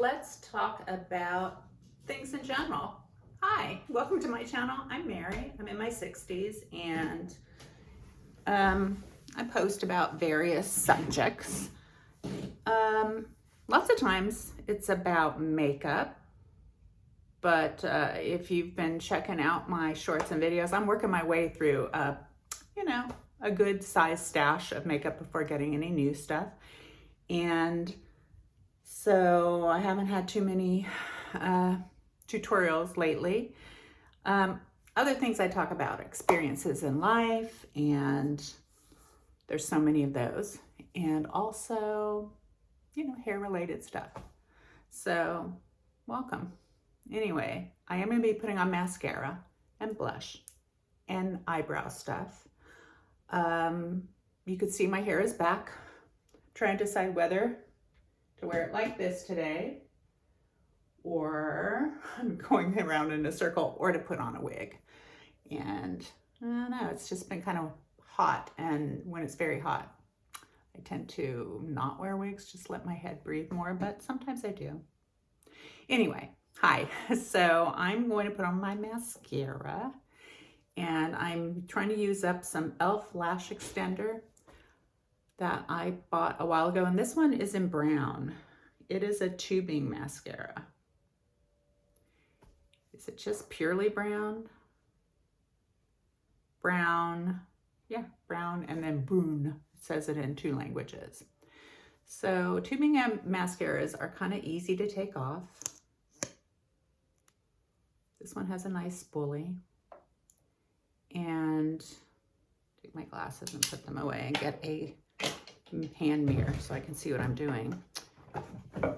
let's talk about things in general. Hi, welcome to my channel. I'm Mary. I'm in my 60s and I post about various subjects. Lots of times it's about makeup, but if you've been checking out my shorts and videos, I'm working my way through a good size stash of makeup before getting any new stuff. And so I haven't had too many tutorials lately. Other things I talk about, experiences in life, and there's so many of those. And also, hair related stuff. So welcome. Anyway, I am going to be putting on mascara and blush and eyebrow stuff. You could see my hair is back. I'm trying to decide whether to wear it like this today, or I'm going around in a circle, or to put on a wig. And I don't know, it's just been kind of hot, and when it's very hot, I tend to not wear wigs, just let my head breathe more, but sometimes I do. Anyway, hi. So I'm going to put on my mascara, and I'm trying to use up some e.l.f. lash extender that I bought a while ago, and this one is in brown. It is a tubing mascara. Is it just purely brown? Brown, yeah, brown, and then brune. It says it in 2 languages. So tubing mascaras are kind of easy to take off. This one has a nice spoolie. And take my glasses and put them away and get a hand mirror so I can see what I'm doing.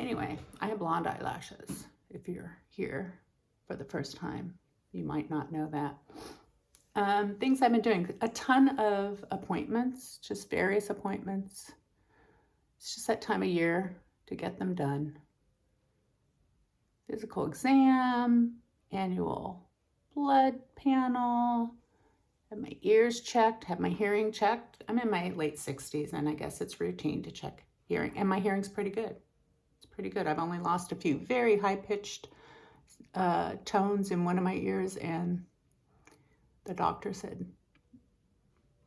Anyway, I have blonde eyelashes. If you're here for the first time, you might not know that. Things I've been doing, a ton of appointments, just various appointments. It's just that time of year to get them done. Physical exam, annual blood panel, have my ears checked, have my hearing checked. I'm in my late 60s, and I guess it's routine to check hearing, and my hearing's pretty good. It's pretty good. I've only lost a few very high-pitched tones in one of my ears, and the doctor said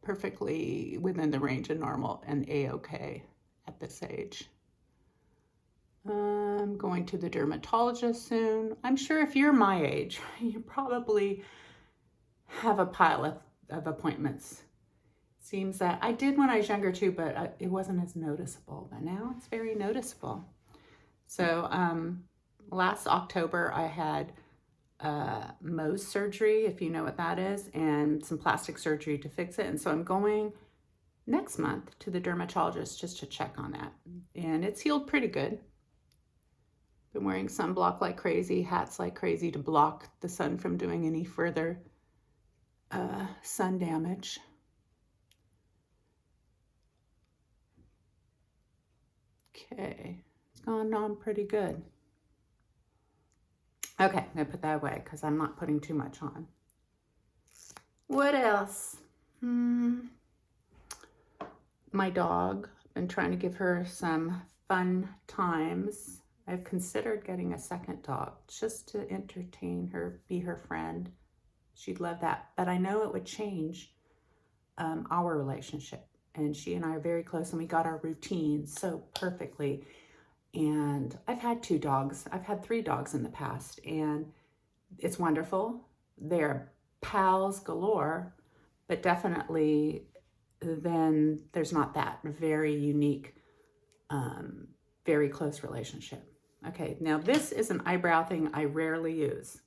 perfectly within the range of normal and a-okay at this age. I'm going to the dermatologist soon. I'm sure if you're my age, you probably have a pile of appointments. Seems that I did when I was younger too, but it wasn't as noticeable, but now it's very noticeable. So last October I had Mohs surgery, if you know what that is, and some plastic surgery to fix it. And so I'm going next month to the dermatologist just to check on that. And it's healed pretty good. Been wearing sunblock like crazy, hats like crazy to block the sun from doing any further sun damage. Okay, it's gone on pretty good. Okay, I'm gonna put that away because I'm not putting too much on. What else? My dog, I've been trying to give her some fun times. I've considered getting a second dog just to entertain her, be her friend. She'd love that, but I know it would change our relationship. And she and I are very close, and we got our routine so perfectly. And I've had 2 dogs. I've had 3 dogs in the past, and it's wonderful. They're pals galore, but definitely then there's not that very unique, very close relationship. Okay, now this is an eyebrow thing I rarely use.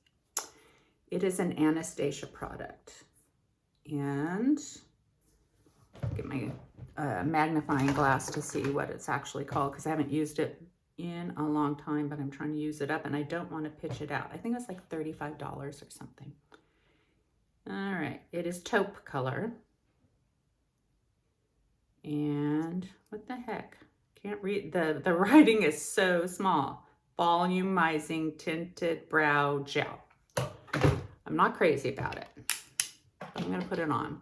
It is an Anastasia product, and get my magnifying glass to see what it's actually called, because I haven't used it in a long time, but I'm trying to use it up, and I don't want to pitch it out. I think it's like $35 or something. All right, it is taupe color, and what the heck? Can't read, the writing is so small. Volumizing tinted brow gel. I'm not crazy about it. I'm gonna put it on.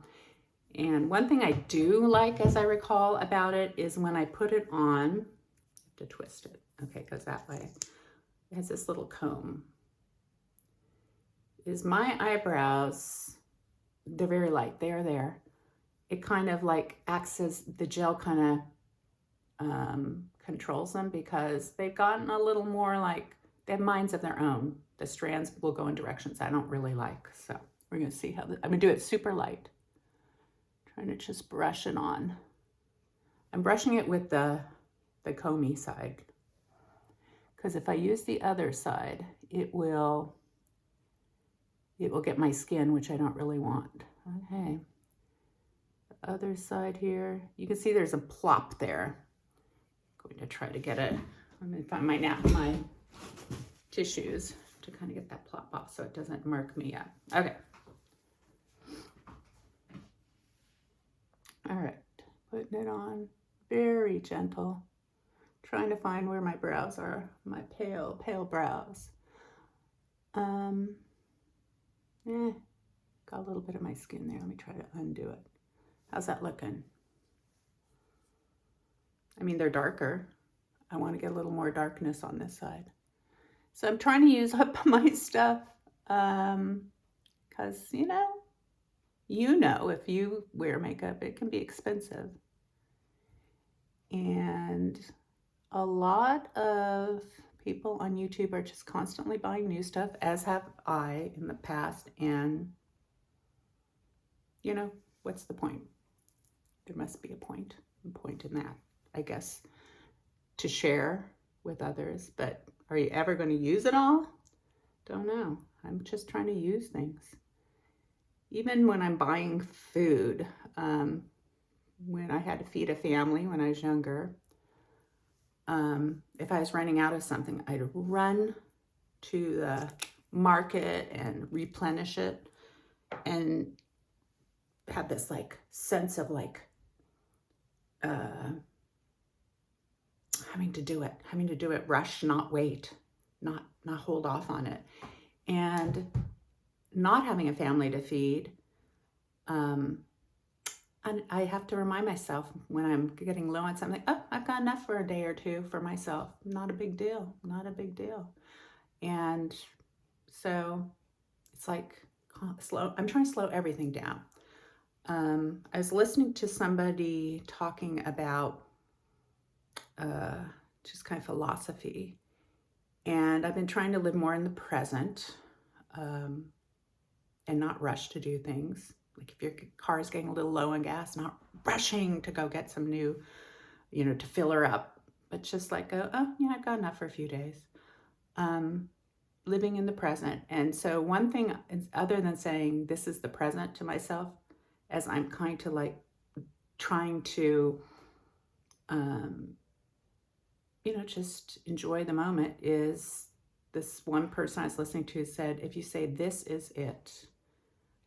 And one thing I do like, as I recall about it, is when I put it on, I have to twist it. Okay, it goes that way. It has this little comb. Is my eyebrows, they're very light, they are there. It kind of like acts as the gel kind of controls them because they've gotten a little more like, they have minds of their own. The strands will go in directions I don't really like. So we're gonna see how, I'm gonna do it super light. Trying to just brush it on. I'm brushing it with the comby side, because if I use the other side, it will get my skin, which I don't really want. Okay, the other side here, you can see there's a plop there. I'm going to try to get it. I'm going to find my tissues to kind of get that plop off so it doesn't murk me up. Okay. All right, putting it on, very gentle. Trying to find where my brows are, my pale brows. Got a little bit of my skin there. Let me try to undo it. How's that looking? I mean, they're darker. I want to get a little more darkness on this side. So I'm trying to use up my stuff because, you know, if you wear makeup, it can be expensive. And a lot of people on YouTube are just constantly buying new stuff, as have I in the past. And, you know, what's the point? There must be a point in that, I guess, to share with others. But are you ever going to use it all? Don't know. I'm just trying to use things. Even when I'm buying food, when I had to feed a family when I was younger, if I was running out of something, I'd run to the market and replenish it and have this like sense of like having to do it rush, not wait, not hold off on it, and not having a family to feed. And I have to remind myself when I'm getting low on something, oh, I've got enough for a day or two for myself. Not a big deal, not a big deal. And so it's like slow. I'm trying to slow everything down. I was listening to somebody talking about just kind of philosophy. And I've been trying to live more in the present and not rush to do things. Like if your car is getting a little low on gas, not rushing to go get some new, to fill her up, but just like, oh, yeah, I've got enough for a few days. Living in the present. And so one thing, other than saying this is the present to myself, as I'm kind of like trying to, just enjoy the moment, is this one person I was listening to said, if you say this is it,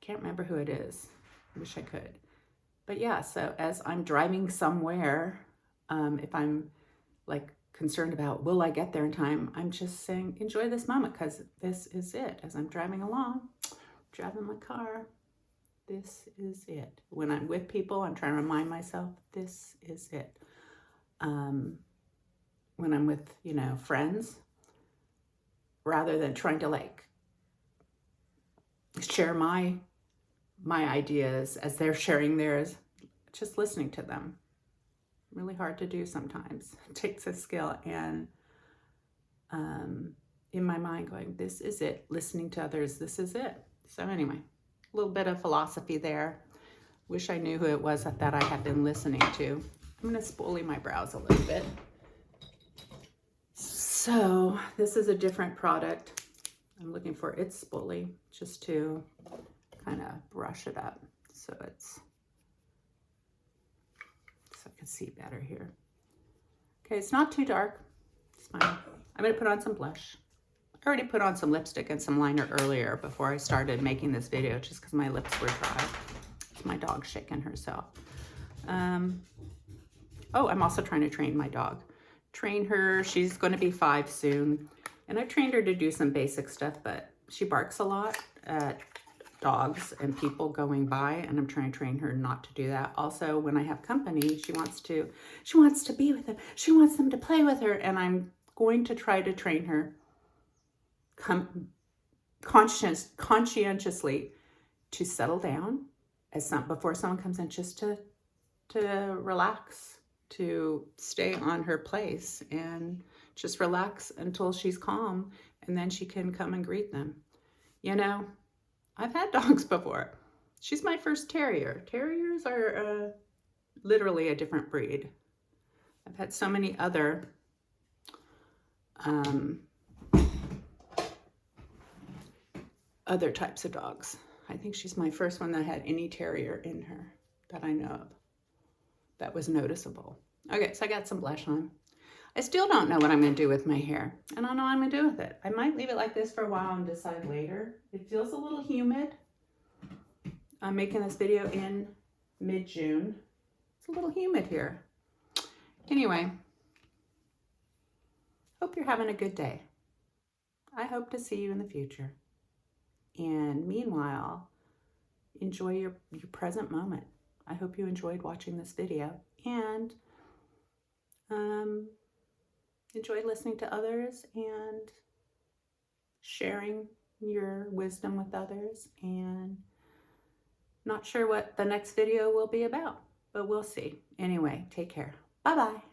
can't remember who it is. I wish I could. But yeah, so as I'm driving somewhere, if I'm like concerned about, will I get there in time? I'm just saying, enjoy this moment because this is it. As I'm driving along, driving my car, this is it. When I'm with people, I'm trying to remind myself, this is it. When I'm with, friends, rather than trying to like share my ideas as they're sharing theirs, just listening to them. Really hard to do sometimes. It takes a skill. And in my mind going, this is it. Listening to others, this is it. So anyway, a little bit of philosophy there. Wish I knew who it was that I had been listening to. I'm going to spoolie my brows a little bit. So this is a different product. I'm looking for its spoolie just to kind of brush it up so I can see better here. Okay, it's not too dark. It's fine. I'm going to put on some blush. I already put on some lipstick and some liner earlier before I started making this video just because my lips were dry. It's my dog shaking herself. Oh, I'm also trying to train my dog. Train her. She's going to be 5 soon. And I've trained her to do some basic stuff, but she barks a lot at dogs and people going by, and I'm trying to train her not to do that. Also, when I have company, she wants to be with them. She wants them to play with her, and I'm going to try to train her conscientiously to settle down before someone comes in, just to relax, to stay on her place and just relax until she's calm, and then she can come and greet them. You know, I've had dogs before. She's my first terrier. Terriers are literally a different breed. I've had so many other types of dogs. I think she's my first one that had any terrier in her that I know of that was noticeable. Okay, so I got some blush on. I still don't know what I'm going to do with my hair. I don't know what I'm going to do with it. I might leave it like this for a while and decide later. It feels a little humid. I'm making this video in mid-June. It's a little humid here. Anyway, hope you're having a good day. I hope to see you in the future. And meanwhile, enjoy your present moment. I hope you enjoyed watching this video, and enjoyed listening to others and sharing your wisdom with others. And not sure what the next video will be about, but we'll see. Anyway, take care. Bye-bye.